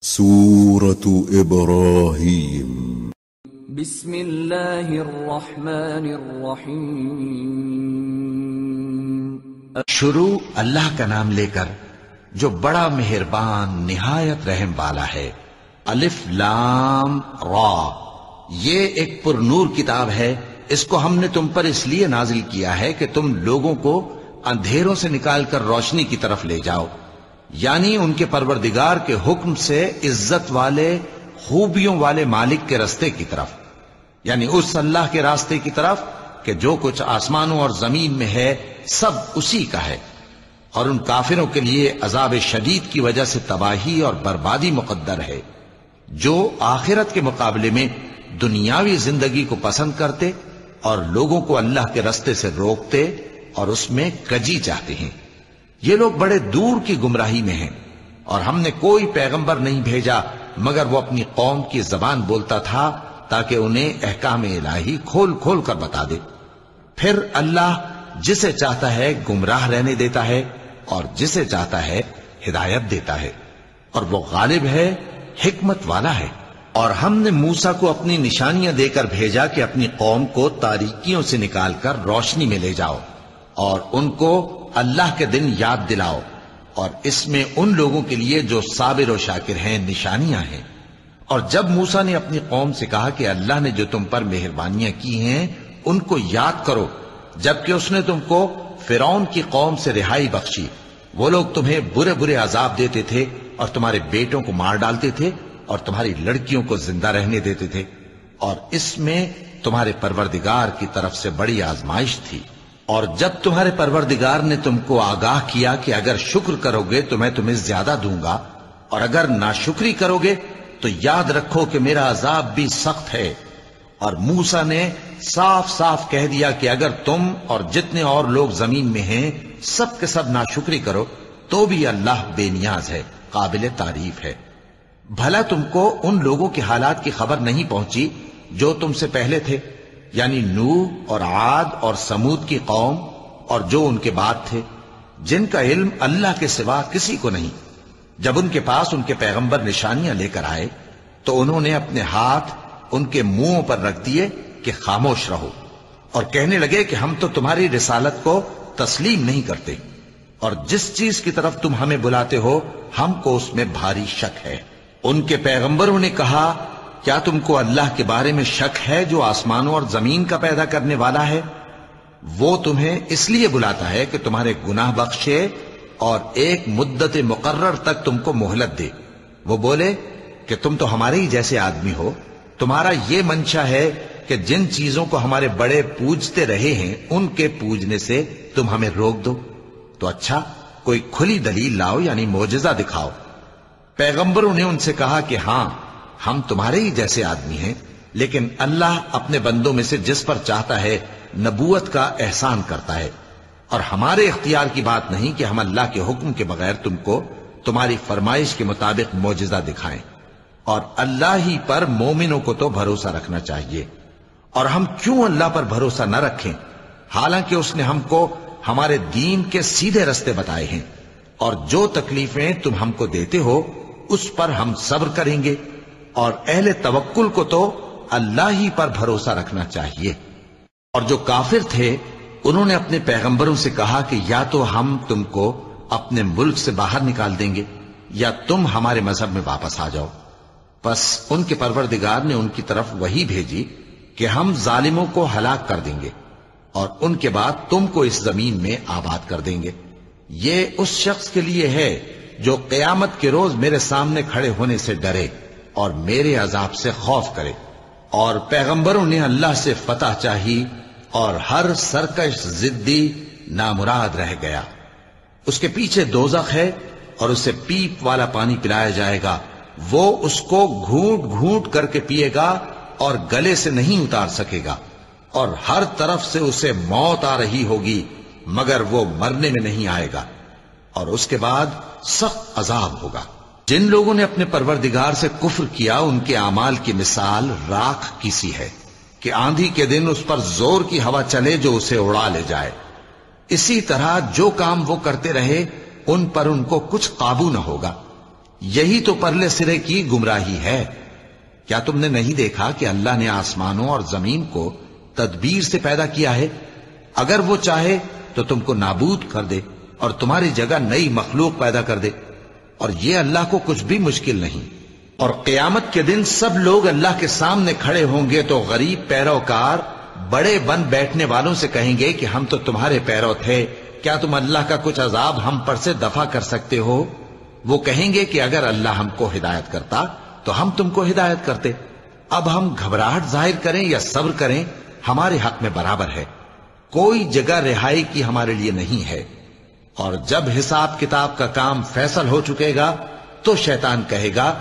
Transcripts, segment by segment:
سورة إبراهيم بسم اللہ الرحمن الرحیم۔ شروع اللہ کا نام لے کر جو بڑا مہربان نہایت رحم والا ہے۔ الف لام را، یہ ایک پر نور کتاب ہے، اس کو ہم نے تم پر اس لیے نازل کیا ہے کہ تم لوگوں کو اندھیروں سے نکال کر روشنی کی طرف لے جاؤ، یعنی ان کے پروردگار کے حکم سے عزت والے خوبیوں والے مالک کے راستے کی طرف، یعنی اس اللہ کے راستے کی طرف کہ جو کچھ آسمانوں اور زمین میں ہے سب اسی کا ہے۔ اور ان کافروں کے لیے عذاب شدید کی وجہ سے تباہی اور بربادی مقدر ہے، جو آخرت کے مقابلے میں دنیاوی زندگی کو پسند کرتے اور لوگوں کو اللہ کے راستے سے روکتے اور اس میں کجی چاہتے ہیں۔ یہ لوگ بڑے دور کی گمراہی میں ہیں، اور ہم نے کوئی پیغمبر نہیں بھیجا مگر وہ اپنی قوم کی زبان بولتا تھا تاکہ انہیں احکام الہی کھول کھول کر بتا دے۔ پھر اللہ جسے چاہتا ہے گمراہ رہنے دیتا ہے اور جسے چاہتا ہے ہدایت دیتا ہے، اور وہ غالب ہے، حکمت والا ہے۔ اور ہم نے موسیٰ کو اپنی نشانیاں دے کر بھیجا کہ اپنی قوم کو تاریکیوں سے نکال کر روشنی میں لے جاؤ اور ان کو اللہ کے دن یاد دلاؤ، اور اس میں ان لوگوں کے لیے جو صابر و شاکر ہیں نشانیاں ہیں۔ اور جب موسیٰ نے اپنی قوم سے کہا کہ اللہ نے جو تم پر مہربانیاں کی ہیں ان کو یاد کرو، جبکہ اس نے تم کو فرعون کی قوم سے رہائی بخشی، وہ لوگ تمہیں برے برے عذاب دیتے تھے اور تمہارے بیٹوں کو مار ڈالتے تھے اور تمہاری لڑکیوں کو زندہ رہنے دیتے تھے، اور اس میں تمہارے پروردگار کی طرف سے بڑی آزمائش تھی۔ اور جب تمہارے پروردگار نے تم کو آگاہ کیا کہ اگر شکر کرو گے تو میں تمہیں زیادہ دوں گا، اور اگر ناشکری کرو گے تو یاد رکھو کہ میرا عذاب بھی سخت ہے۔ اور موسیٰ نے صاف صاف کہہ دیا کہ اگر تم اور جتنے اور لوگ زمین میں ہیں سب کے سب ناشکری کرو تو بھی اللہ بے نیاز ہے، قابل تعریف ہے۔ بھلا تم کو ان لوگوں کے حالات کی خبر نہیں پہنچی جو تم سے پہلے تھے، یعنی نوح اور عاد اور سمود کی قوم اور جو ان کے بعد تھے، جن کا علم اللہ کے سوا کسی کو نہیں۔ جب ان کے پاس ان کے پیغمبر نشانیاں لے کر آئے تو انہوں نے اپنے ہاتھ ان کے منہوں پر رکھ دیے کہ خاموش رہو، اور کہنے لگے کہ ہم تو تمہاری رسالت کو تسلیم نہیں کرتے، اور جس چیز کی طرف تم ہمیں بلاتے ہو ہم کو اس میں بھاری شک ہے۔ ان کے پیغمبروں نے کہا کیا تم کو اللہ کے بارے میں شک ہے جو آسمانوں اور زمین کا پیدا کرنے والا ہے؟ وہ تمہیں اس لیے بلاتا ہے کہ تمہارے گناہ بخشے اور ایک مدت مقرر تک تم کو مہلت دے۔ وہ بولے کہ تم تو ہمارے ہی جیسے آدمی ہو، تمہارا یہ منشا ہے کہ جن چیزوں کو ہمارے بڑے پوجتے رہے ہیں ان کے پوجنے سے تم ہمیں روک دو، تو اچھا کوئی کھلی دلیل لاؤ، یعنی معجزہ دکھاؤ۔ پیغمبروں نے ان سے کہا کہ ہاں ہم تمہارے ہی جیسے آدمی ہیں، لیکن اللہ اپنے بندوں میں سے جس پر چاہتا ہے نبوت کا احسان کرتا ہے، اور ہمارے اختیار کی بات نہیں کہ ہم اللہ کے حکم کے بغیر تم کو تمہاری فرمائش کے مطابق معجزہ دکھائیں۔ اور اللہ ہی پر مومنوں کو تو بھروسہ رکھنا چاہیے، اور ہم کیوں اللہ پر بھروسہ نہ رکھیں حالانکہ اس نے ہم کو ہمارے دین کے سیدھے رستے بتائے ہیں، اور جو تکلیفیں تم ہم کو دیتے ہو اس پر ہم صبر کریں گے، اور اہل توکل کو تو اللہ ہی پر بھروسہ رکھنا چاہیے۔ اور جو کافر تھے انہوں نے اپنے پیغمبروں سے کہا کہ یا تو ہم تم کو اپنے ملک سے باہر نکال دیں گے یا تم ہمارے مذہب میں واپس آ جاؤ۔ پس ان کے پروردگار نے ان کی طرف وحی بھیجی کہ ہم ظالموں کو ہلاک کر دیں گے اور ان کے بعد تم کو اس زمین میں آباد کر دیں گے۔ یہ اس شخص کے لیے ہے جو قیامت کے روز میرے سامنے کھڑے ہونے سے ڈرے اور میرے عذاب سے خوف کرے۔ اور پیغمبروں نے اللہ سے فتح چاہی اور ہر سرکش ضدی نامراد رہ گیا۔ اس کے پیچھے دوزخ ہے اور اسے پیپ والا پانی پلایا جائے گا، وہ اس کو گھونٹ گھونٹ کر کے پیے گا اور گلے سے نہیں اتار سکے گا، اور ہر طرف سے اسے موت آ رہی ہوگی مگر وہ مرنے میں نہیں آئے گا، اور اس کے بعد سخت عذاب ہوگا۔ جن لوگوں نے اپنے پروردگار سے کفر کیا ان کے اعمال کی مثال راکھ کی سی ہے کہ آندھی کے دن اس پر زور کی ہوا چلے جو اسے اڑا لے جائے۔ اسی طرح جو کام وہ کرتے رہے ان پر ان کو کچھ قابو نہ ہوگا۔ یہی تو پرلے سرے کی گمراہی ہے۔ کیا تم نے نہیں دیکھا کہ اللہ نے آسمانوں اور زمین کو تدبیر سے پیدا کیا ہے؟ اگر وہ چاہے تو تم کو نابود کر دے اور تمہاری جگہ نئی مخلوق پیدا کر دے، اور یہ اللہ کو کچھ بھی مشکل نہیں۔ اور قیامت کے دن سب لوگ اللہ کے سامنے کھڑے ہوں گے تو غریب پیروکار بڑے بن بیٹھنے والوں سے کہیں گے کہ ہم تو تمہارے پیرو تھے، کیا تم اللہ کا کچھ عذاب ہم پر سے دفع کر سکتے ہو؟ وہ کہیں گے کہ اگر اللہ ہم کو ہدایت کرتا تو ہم تم کو ہدایت کرتے۔ اب ہم گھبراہٹ ظاہر کریں یا صبر کریں ہمارے حق میں برابر ہے، کوئی جگہ رہائی کی ہمارے لیے نہیں ہے۔ اور جب حساب کتاب کا کام فیصل ہو چکے گا تو شیطان کہے گا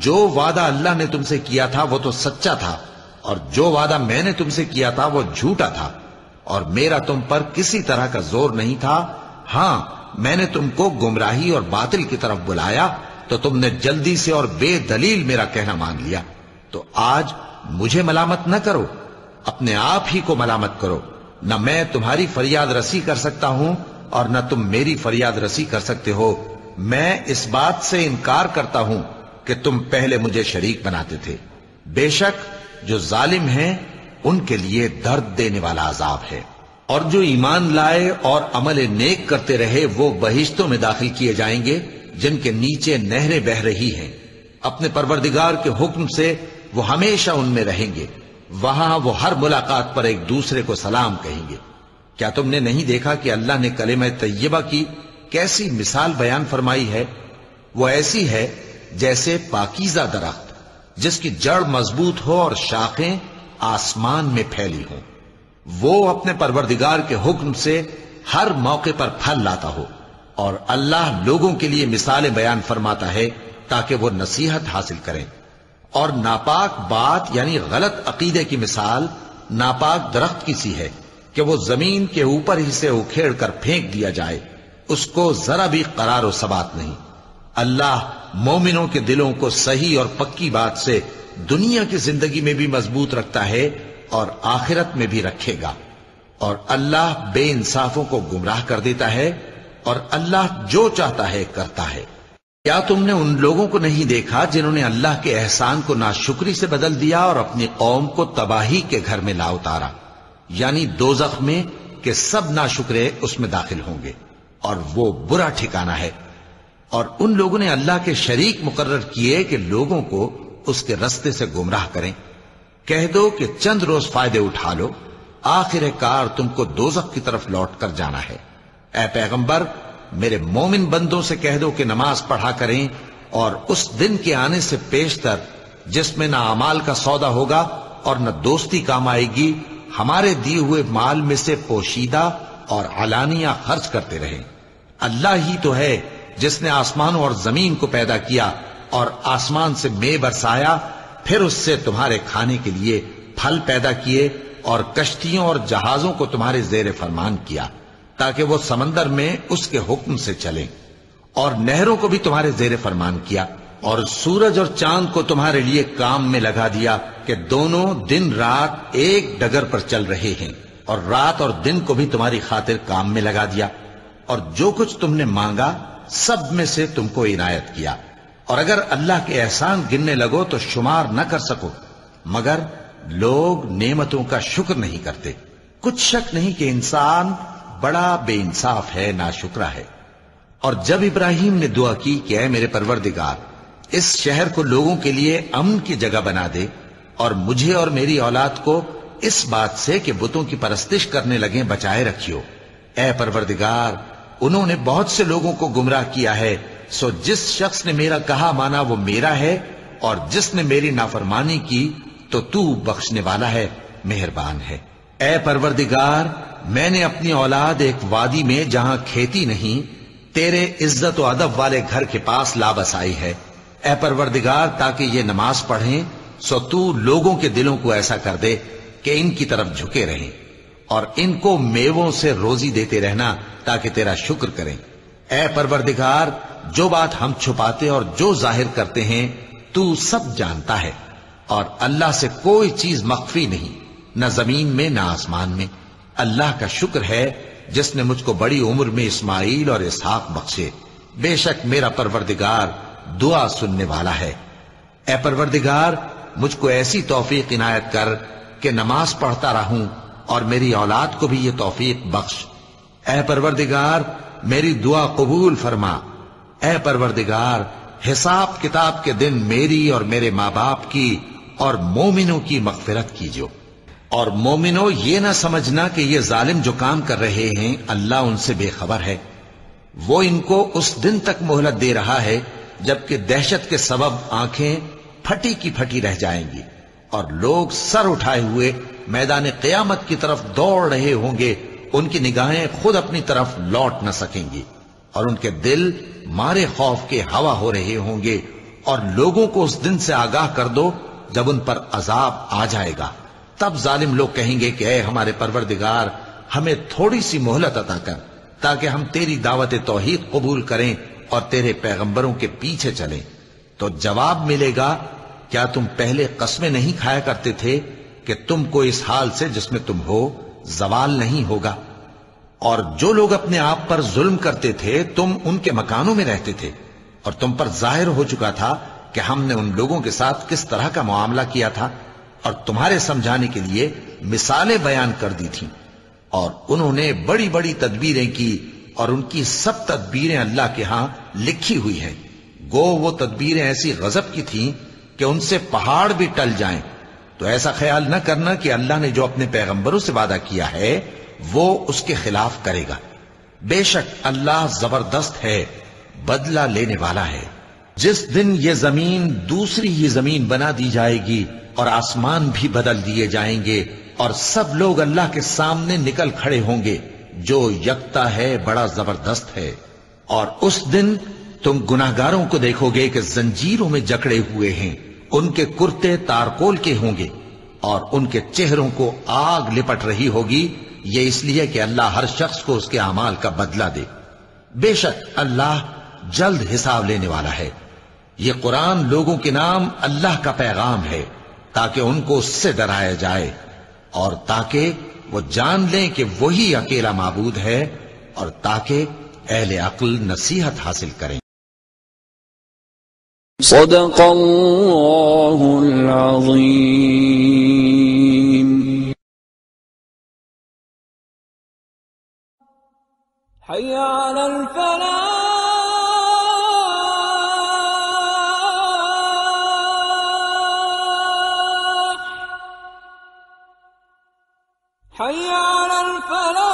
جو وعدہ اللہ نے تم سے کیا تھا وہ تو سچا تھا، اور جو وعدہ میں نے تم سے کیا تھا وہ جھوٹا تھا، اور میرا تم پر کسی طرح کا زور نہیں تھا۔ ہاں، میں نے تم کو گمراہی اور باطل کی طرف بلایا تو تم نے جلدی سے اور بے دلیل میرا کہنا مان لیا۔ تو آج مجھے ملامت نہ کرو، اپنے آپ ہی کو ملامت کرو۔ نہ میں تمہاری فریاد رسی کر سکتا ہوں اور نہ تم میری فریاد رسی کر سکتے ہو۔ میں اس بات سے انکار کرتا ہوں کہ تم پہلے مجھے شریک بناتے تھے۔ بے شک جو ظالم ہیں ان کے لیے درد دینے والا عذاب ہے۔ اور جو ایمان لائے اور عمل نیک کرتے رہے وہ بہشتوں میں داخل کیے جائیں گے جن کے نیچے نہریں بہہ رہی ہیں۔ اپنے پروردگار کے حکم سے وہ ہمیشہ ان میں رہیں گے، وہاں وہ ہر ملاقات پر ایک دوسرے کو سلام کہیں گے۔ کیا تم نے نہیں دیکھا کہ اللہ نے کلمہ طیبہ کی کیسی مثال بیان فرمائی ہے؟ وہ ایسی ہے جیسے پاکیزہ درخت جس کی جڑ مضبوط ہو اور شاخیں آسمان میں پھیلی ہوں، وہ اپنے پروردگار کے حکم سے ہر موقع پر پھل لاتا ہو۔ اور اللہ لوگوں کے لیے مثالیں بیان فرماتا ہے تاکہ وہ نصیحت حاصل کریں۔ اور ناپاک بات یعنی غلط عقیدے کی مثال ناپاک درخت کی سی ہے کہ وہ زمین کے اوپر ہی سے اکھیڑ کر پھینک دیا جائے، اس کو ذرا بھی قرار و ثبات نہیں۔ اللہ مومنوں کے دلوں کو صحیح اور پکی بات سے دنیا کی زندگی میں بھی مضبوط رکھتا ہے اور آخرت میں بھی رکھے گا۔ اور اللہ بے انصافوں کو گمراہ کر دیتا ہے، اور اللہ جو چاہتا ہے کرتا ہے۔ کیا تم نے ان لوگوں کو نہیں دیکھا جنہوں نے اللہ کے احسان کو ناشکری سے بدل دیا اور اپنی قوم کو تباہی کے گھر میں لا اتارا، یعنی دوزخ میں، کہ سب ناشکرے اس میں داخل ہوں گے اور وہ برا ٹھکانہ ہے۔ اور ان لوگوں نے اللہ کے شریک مقرر کیے کہ لوگوں کو اس کے رستے سے گمراہ کریں۔ کہہ دو کہ چند روز فائدے اٹھا لو، آخر کار تم کو دوزخ کی طرف لوٹ کر جانا ہے۔ اے پیغمبر، میرے مومن بندوں سے کہہ دو کہ نماز پڑھا کریں، اور اس دن کے آنے سے پیشتر جس میں نہ اعمال کا سودا ہوگا اور نہ دوستی کام آئے گی، ہمارے دیے ہوئے مال میں سے پوشیدہ اور علانیہ خرچ کرتے رہیں۔ اللہ ہی تو ہے جس نے آسمانوں اور زمین کو پیدا کیا اور آسمان سے مے برسایا، پھر اس سے تمہارے کھانے کے لیے پھل پیدا کیے اور کشتیوں اور جہازوں کو تمہارے زیر فرمان کیا تاکہ وہ سمندر میں اس کے حکم سے چلیں، اور نہروں کو بھی تمہارے زیر فرمان کیا، اور سورج اور چاند کو تمہارے لیے کام میں لگا دیا کہ دونوں دن رات ایک ڈگر پر چل رہے ہیں، اور رات اور دن کو بھی تمہاری خاطر کام میں لگا دیا، اور جو کچھ تم نے مانگا سب میں سے تم کو عنایت کیا۔ اور اگر اللہ کے احسان گننے لگو تو شمار نہ کر سکو، مگر لوگ نعمتوں کا شکر نہیں کرتے۔ کچھ شک نہیں کہ انسان بڑا بے انصاف ہے، ناشکرا ہے۔ اور جب ابراہیم نے دعا کی کہ اے میرے پروردگار، اس شہر کو لوگوں کے لیے امن کی جگہ بنا دے، اور مجھے اور میری اولاد کو اس بات سے کہ بتوں کی پرستش کرنے لگیں بچائے رکھیو۔ اے پروردگار، انہوں نے بہت سے لوگوں کو گمراہ کیا ہے، سو جس شخص نے میرا کہا مانا وہ میرا ہے، اور جس نے میری نافرمانی کی تو بخشنے والا ہے، مہربان ہے۔ اے پروردگار، میں نے اپنی اولاد ایک وادی میں جہاں کھیتی نہیں، تیرے عزت و ادب والے گھر کے پاس لا بسائی ہے۔ اے پروردگار، تاکہ یہ نماز پڑھیں، سو تو لوگوں کے دلوں کو ایسا کر دے کہ ان کی طرف جھکے رہیں، اور ان کو میووں سے روزی دیتے رہنا تاکہ تیرا شکر کریں۔ اے پروردگار، جو بات ہم چھپاتے اور جو ظاہر کرتے ہیں تو سب جانتا ہے، اور اللہ سے کوئی چیز مخفی نہیں، نہ زمین میں نہ آسمان میں۔ اللہ کا شکر ہے جس نے مجھ کو بڑی عمر میں اسماعیل اور اسحاق بخشے۔ بے شک میرا پروردگار دعا سننے والا ہے۔ اے پروردگار مجھ کو ایسی توفیق عنایت کر کہ نماز پڑھتا رہوں اور میری اولاد کو بھی یہ توفیق بخش۔ اے پروردگار میری دعا قبول فرما۔ اے پروردگار حساب کتاب کے دن میری اور میرے ماں باپ کی اور مومنوں کی مغفرت کیجو۔ اور مومنوں یہ نہ سمجھنا کہ یہ ظالم جو کام کر رہے ہیں اللہ ان سے بے خبر ہے۔ وہ ان کو اس دن تک مہلت دے رہا ہے جبکہ دہشت کے سبب آنکھیں پھٹی کی پھٹی رہ جائیں گی اور لوگ سر اٹھائے ہوئے میدان قیامت کی طرف دوڑ رہے ہوں گے، ان کی نگاہیں خود اپنی طرف لوٹ نہ سکیں گی اور ان کے دل مارے خوف کے ہوا ہو رہے ہوں گے۔ اور لوگوں کو اس دن سے آگاہ کر دو جب ان پر عذاب آ جائے گا، تب ظالم لوگ کہیں گے کہ اے ہمارے پروردگار ہمیں تھوڑی سی مہلت عطا کر تاکہ ہم تیری دعوت توحید قبول کریں اور تیرے پیغمبروں کے پیچھے چلیں۔ تو جواب ملے گا کیا تم پہلے قسمیں نہیں کھایا کرتے تھے کہ تم کو اس حال سے جس میں تم ہو زوال نہیں ہوگا؟ اور جو لوگ اپنے آپ پر ظلم کرتے تھے تم ان کے مکانوں میں رہتے تھے اور تم پر ظاہر ہو چکا تھا کہ ہم نے ان لوگوں کے ساتھ کس طرح کا معاملہ کیا تھا اور تمہارے سمجھانے کے لیے مثالیں بیان کر دی تھیں۔ اور انہوں نے بڑی بڑی تدبیریں کی اور ان کی سب تدبیریں اللہ کے ہاں لکھی ہوئی ہیں۔ گو وہ تدبیریں ایسی غضب کی تھیں کہ ان سے پہاڑ بھی ٹل جائیں۔ تو ایسا خیال نہ کرنا کہ اللہ نے جو اپنے پیغمبروں سے وعدہ کیا ہے وہ اس کے خلاف کرے گا۔ بے شک اللہ زبردست ہے، بدلہ لینے والا ہے۔ جس دن یہ زمین دوسری ہی زمین بنا دی جائے گی اور آسمان بھی بدل دیے جائیں گے اور سب لوگ اللہ کے سامنے نکل کھڑے ہوں گے جو یکتا ہے بڑا زبردست ہے۔ اور اس دن تم گناہگاروں کو دیکھو گے کہ زنجیروں میں جکڑے ہوئے ہیں، ان کے کرتے تارکول کے ہوں گے اور ان کے چہروں کو آگ لپٹ رہی ہوگی، یہ اس لیے کہ اللہ ہر شخص کو اس کے اعمال کا بدلہ دے۔ بے شک اللہ جلد حساب لینے والا ہے۔ یہ قرآن لوگوں کے نام اللہ کا پیغام ہے تاکہ ان کو اس سے ڈرایا جائے اور تاکہ وہ جان لیں کہ وہی اکیلا معبود ہے اور تاکہ اہل عقل نصیحت حاصل کریں۔ صدق اللہ العظیم۔ حی علی الفلاح، حی علی الفلاح۔